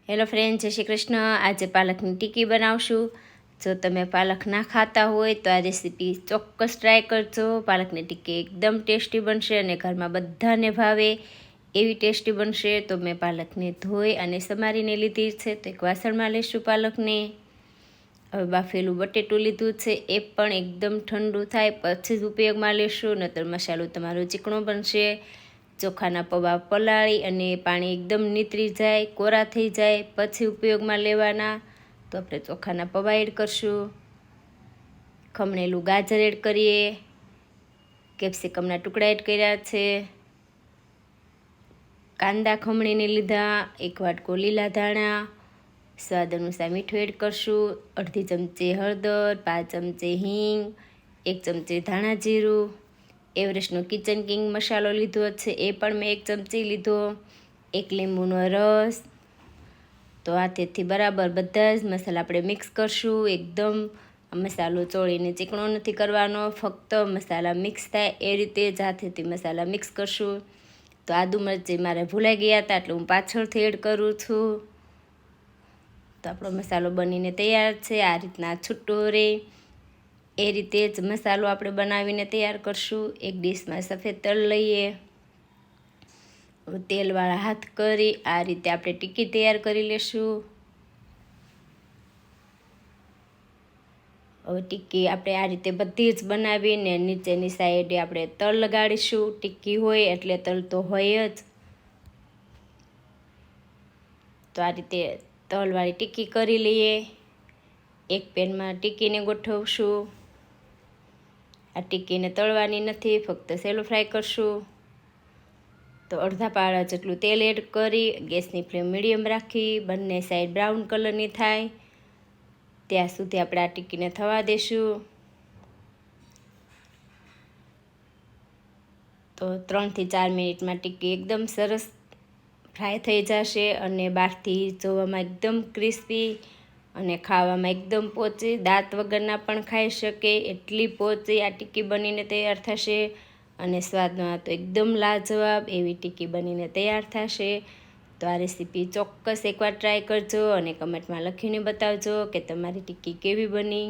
Hello friend, જય શ્રી કૃષ્ણ। આજે પાલકની ટિક્કી બનાવશું। જો તમે પાલક ના ખાતા હોય તો આ રેસીપી ચોક્કસ ટ્રાય કરજો। પાલકની ટિક્કી એકદમ ટેસ્ટી બનશે અને ઘરમાં બધાને ભાવે એવી ટેસ્ટી બનશે। તો મેં પાલકને ધોઈ અને સમારીને લીધી છે। તો એક વાસણમાં લઈશું પાલકને। હવે બાફેલું બટેટું લીધું છે, એ પણ એકદમ ઠંડુ થાય પછી જ ઉપયોગમાં લેશું, નહીતર મસાલો તમારો ચીકણો બનશે। ચોખાના પૌવા પલાળી અને પાણી એકદમ નીતરી જાય, કોરા થઈ જાય પછી ઉપયોગમાં લેવાના। તો આપણે ચોખાના પૌવા એડ કરશું, ખમણેલું ગાજર એડ કરીએ, કેપ્સિકમના ટુકડા એડ કર્યા છે, કાંદા ખમણીને લીધા, એક વાટકો લીલા ધાણા, સ્વાદ અનુસાર મીઠું એડ કરશું, અડધી ચમચી હળદર, 5 ચમચી હિંગ, 1 ચમચી ધાણા જીરું, એવરેસ્ટનો કિચન કિંગ મસાલો લીધો છે, એ પણ મેં 1 ચમચી લીધો, 1 લીંબુનો રસ। તો હાથેથી બરાબર બધા જ મસાલા આપણે મિક્સ કરશું। એકદમ મસાલો ચોળીને ચીકણો નથી કરવાનો, ફક્ત મસાલા મિક્સ થાય એ રીતે જ હાથેથી મસાલા મિક્સ કરશું। તો આદુ મરચી મારે ભૂલાઈ ગયા હતા એટલે હું પાછળથી એડ કરું છું। તો આપણો મસાલો બનીને તૈયાર છે। આ રીતના છૂટો રહે એ રીતે જ મસાલો આપણે બનાવીને તૈયાર કરશું। એક ડીશમાં સફેદ તલ લઈએ, તેલવાળા હાથ કરી આ રીતે આપણે ટિક્કી તૈયાર કરી લેશું। હવે ટિક્કી આપણે આ રીતે બધી જ બનાવીને નીચેની સાઈડે આપણે તલ લગાડીશું। ટિક્કી હોય એટલે તલ તો હોય જ। તો આ રીતે તલવાળી ટિક્કી કરી લઈએ। એક પેનમાં ટિક્કીને ગોઠવશું। આ ટિક્કીને તળવાની નથી, ફક્ત સેલો ફ્રાય કરશું। તો અડધા પાળા જેટલું તેલ એડ કરી ગેસની ફ્લેમ મીડિયમ રાખી બંને સાઈડ બ્રાઉન કલરની થાય ત્યાં સુધી આપણે આ ટિક્કીને થવા દેશું। તો 3 થી 4 મિનિટમાં ટિક્કી એકદમ સરસ ફ્રાય થઈ જશે અને બહારથી જોવામાં એકદમ ક્રિસ્પી અને ખાવામાં એકદમ પોચી, દાંત વગરના પણ ખાઈ શકે એટલી પોચી આ ટિક્કી બનીને તૈયાર થશે। અને સ્વાદમાં તો એકદમ લાજવાબ એવી ટિક્કી બનીને તૈયાર થશે। તો આ રેસીપી ચોક્કસ એકવાર ટ્રાય કરજો અને કમેન્ટમાં લખીને બતાવજો કે તમારી ટિક્કી કેવી બની।